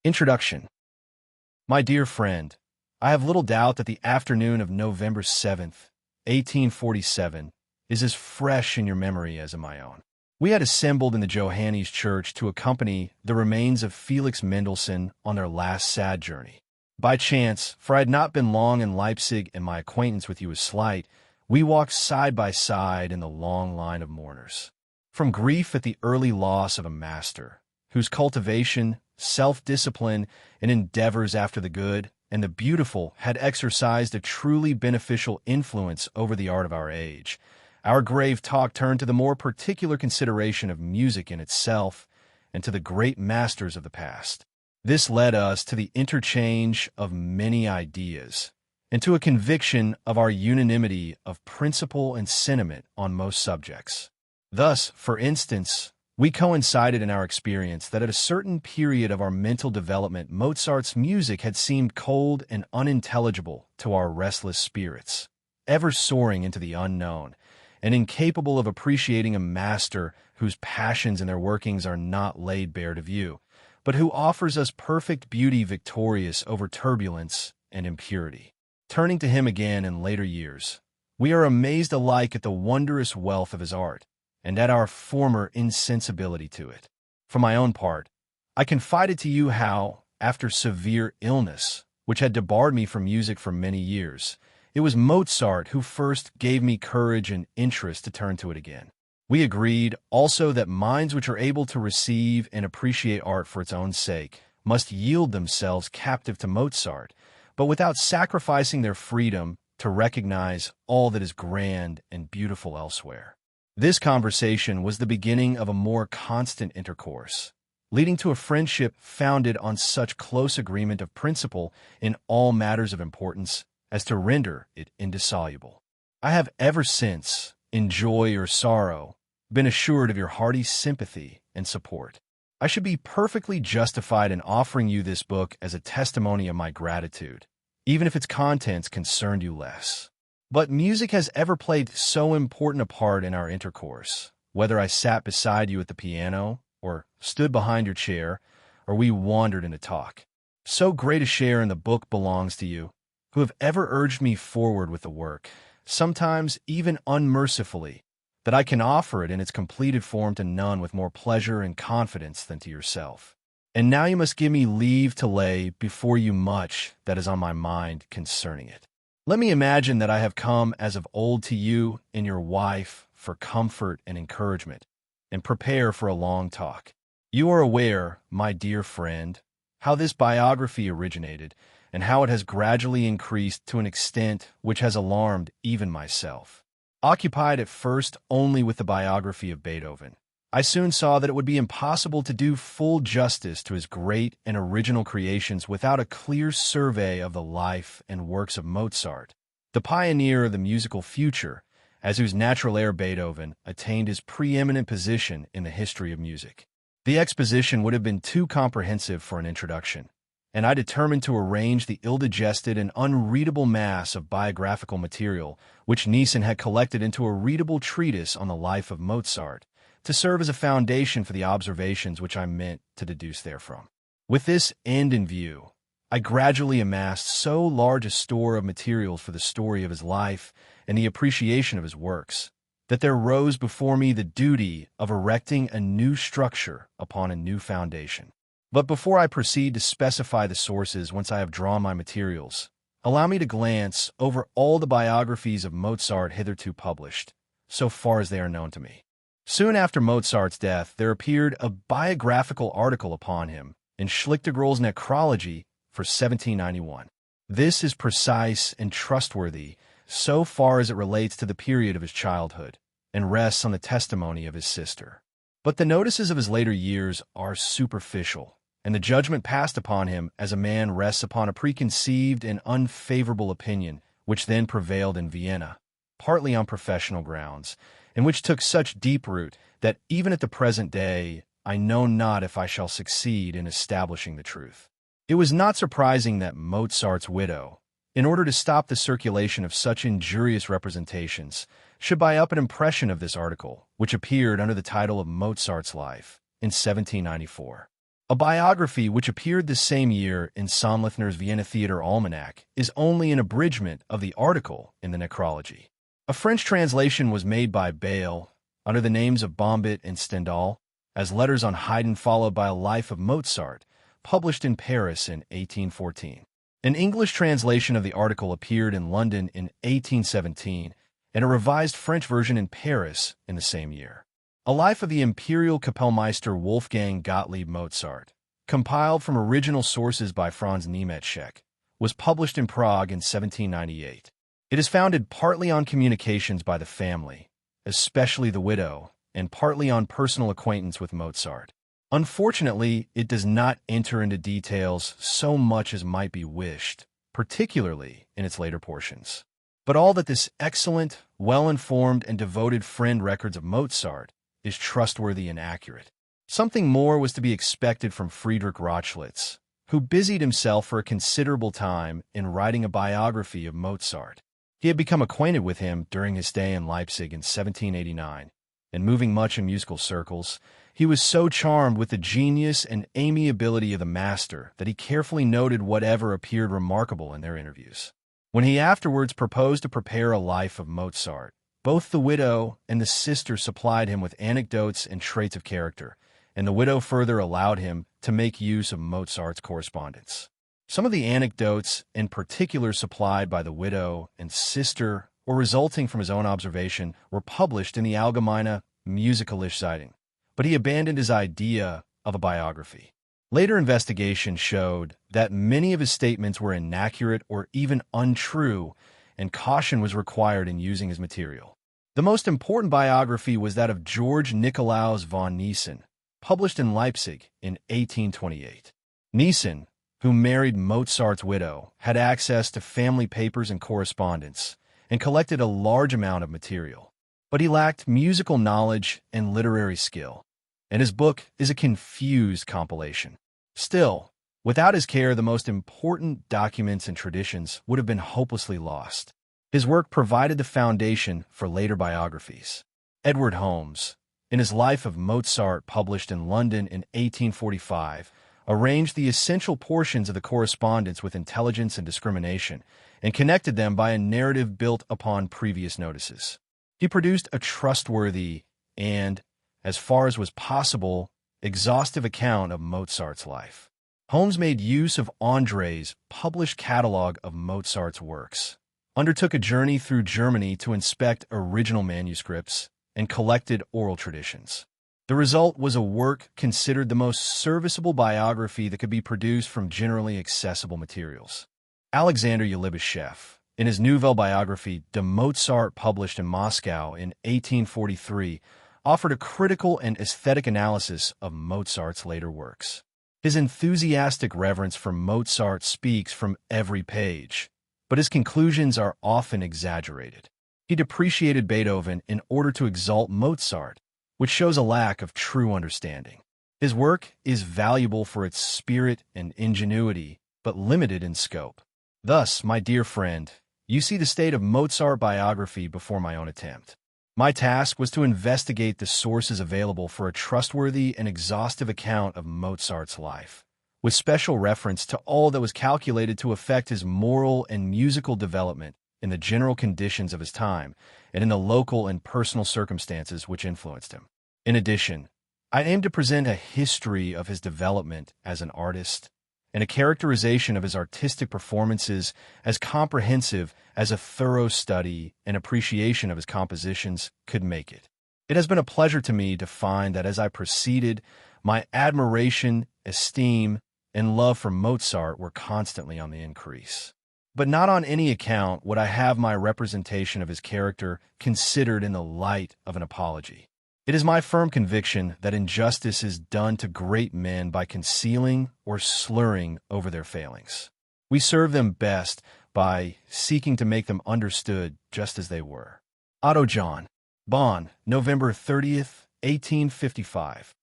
Introduction. My dear friend, I have little doubt that the afternoon of November 7th, 1847, is as fresh in your memory as in my own. We had assembled in the Johannes Church to accompany the remains of Felix Mendelssohn on their last sad journey. By chance, for I had not been long in Leipzig and my acquaintance with you was slight, we walked side by side in the long line of mourners. From grief at the early loss of a master, whose cultivation, self-discipline, and endeavors after the good and the beautiful had exercised a truly beneficial influence over the art of our age, our grave talk turned to the more particular consideration of music in itself and to the great masters of the past. This led us to the interchange of many ideas and to a conviction of our unanimity of principle and sentiment on most subjects. Thus, for instance, we coincided in our experience that at a certain period of our mental development, Mozart's music had seemed cold and unintelligible to our restless spirits, ever soaring into the unknown, and incapable of appreciating a master whose passions and their workings are not laid bare to view, but who offers us perfect beauty victorious over turbulence and impurity. Turning to him again in later years, we are amazed alike at the wondrous wealth of his art, and at our former insensibility to it. For my own part, I confided to you how, after severe illness, which had debarred me from music for many years, it was Mozart who first gave me courage and interest to turn to it again. We agreed also that minds which are able to receive and appreciate art for its own sake must yield themselves captive to Mozart, but without sacrificing their freedom to recognize all that is grand and beautiful elsewhere. This conversation was the beginning of a more constant intercourse, leading to a friendship founded on such close agreement of principle in all matters of importance as to render it indissoluble. I have ever since, in joy or sorrow, been assured of your hearty sympathy and support. I should be perfectly justified in offering you this book as a testimony of my gratitude, even if its contents concerned you less. But music has ever played so important a part in our intercourse, whether I sat beside you at the piano, or stood behind your chair, or we wandered into talk. So great a share in the book belongs to you, who have ever urged me forward with the work, sometimes even unmercifully, that I can offer it in its completed form to none with more pleasure and confidence than to yourself. And now you must give me leave to lay before you much that is on my mind concerning it. Let me imagine that I have come as of old to you and your wife for comfort and encouragement, and prepare for a long talk. You are aware, my dear friend, how this biography originated, and how it has gradually increased to an extent which has alarmed even myself. Occupied at first only with the biography of Beethoven, I soon saw that it would be impossible to do full justice to his great and original creations without a clear survey of the life and works of Mozart, the pioneer of the musical future, as whose natural heir Beethoven attained his preeminent position in the history of music. The exposition would have been too comprehensive for an introduction, and I determined to arrange the ill-digested and unreadable mass of biographical material which Nissen had collected into a readable treatise on the life of Mozart, to serve as a foundation for the observations which I meant to deduce therefrom. With this end in view, I gradually amassed so large a store of materials for the story of his life and the appreciation of his works, that there rose before me the duty of erecting a new structure upon a new foundation. But before I proceed to specify the sources whence I have drawn my materials, allow me to glance over all the biographies of Mozart hitherto published, so far as they are known to me. Soon after Mozart's death, there appeared a biographical article upon him in Schlichtegrell's Necrology for 1791. This is precise and trustworthy so far as it relates to the period of his childhood, and rests on the testimony of his sister. But the notices of his later years are superficial, and the judgment passed upon him as a man rests upon a preconceived and unfavorable opinion which then prevailed in Vienna, partly on professional grounds, and which took such deep root that even at the present day I know not if I shall succeed in establishing the truth. It was not surprising that Mozart's widow, in order to stop the circulation of such injurious representations, should buy up an impression of this article, which appeared under the title of Mozart's Life, in 1794. A biography which appeared the same year in Sonlithner's Vienna Theatre Almanac is only an abridgment of the article in the necrology. A French translation was made by Bayle, under the names of Bombit and Stendhal, as Letters on Haydn, followed by a Life of Mozart, published in Paris in 1814. An English translation of the article appeared in London in 1817, and a revised French version in Paris in the same year. A Life of the Imperial Kapellmeister Wolfgang Gottlieb Mozart, compiled from original sources by Franz Niemetschek, was published in Prague in 1798. It is founded partly on communications by the family, especially the widow, and partly on personal acquaintance with Mozart. Unfortunately, it does not enter into details so much as might be wished, particularly in its later portions. But all that this excellent, well-informed, and devoted friend records of Mozart is trustworthy and accurate. Something more was to be expected from Friedrich Rochlitz, who busied himself for a considerable time in writing a biography of Mozart. He had become acquainted with him during his stay in Leipzig in 1789, and moving much in musical circles, he was so charmed with the genius and amiability of the master that he carefully noted whatever appeared remarkable in their interviews. When he afterwards proposed to prepare a life of Mozart, both the widow and the sister supplied him with anecdotes and traits of character, and the widow further allowed him to make use of Mozart's correspondence. Some of the anecdotes, in particular supplied by the widow and sister, or resulting from his own observation, were published in the Allgemeine Musikalische Zeitung, but he abandoned his idea of a biography. Later investigation showed that many of his statements were inaccurate or even untrue, and caution was required in using his material. The most important biography was that of George Nikolaus von Niesen, published in Leipzig in 1828. Niesen, who married Mozart's widow, had access to family papers and correspondence, and collected a large amount of material. But he lacked musical knowledge and literary skill, and his book is a confused compilation. Still, without his care, the most important documents and traditions would have been hopelessly lost. His work provided the foundation for later biographies. Edward Holmes, in his Life of Mozart published in London in 1845, arranged the essential portions of the correspondence with intelligence and discrimination, and connected them by a narrative built upon previous notices. He produced a trustworthy and, as far as was possible, exhaustive account of Mozart's life. Holmes made use of André's published catalogue of Mozart's works, undertook a journey through Germany to inspect original manuscripts, and collected oral traditions. The result was a work considered the most serviceable biography that could be produced from generally accessible materials. Alexander Ulybyshev, in his Nouvelle biography De Mozart, published in Moscow in 1843, offered a critical and aesthetic analysis of Mozart's later works. His enthusiastic reverence for Mozart speaks from every page, but his conclusions are often exaggerated. He depreciated Beethoven in order to exalt Mozart, which shows a lack of true understanding. His work is valuable for its spirit and ingenuity, but limited in scope. Thus, my dear friend, you see the state of Mozart biography before my own attempt. My task was to investigate the sources available for a trustworthy and exhaustive account of Mozart's life, with special reference to all that was calculated to affect his moral and musical development in the general conditions of his time and in the local and personal circumstances which influenced him. In addition, I aim to present a history of his development as an artist and a characterization of his artistic performances as comprehensive as a thorough study and appreciation of his compositions could make it. It has been a pleasure to me to find that as I proceeded, my admiration, esteem, and love for Mozart were constantly on the increase. But not on any account would I have my representation of his character considered in the light of an apology. It is my firm conviction that injustice is done to great men by concealing or slurring over their failings. We serve them best by seeking to make them understood just as they were. Otto John, Bonn, November 30th, 1855.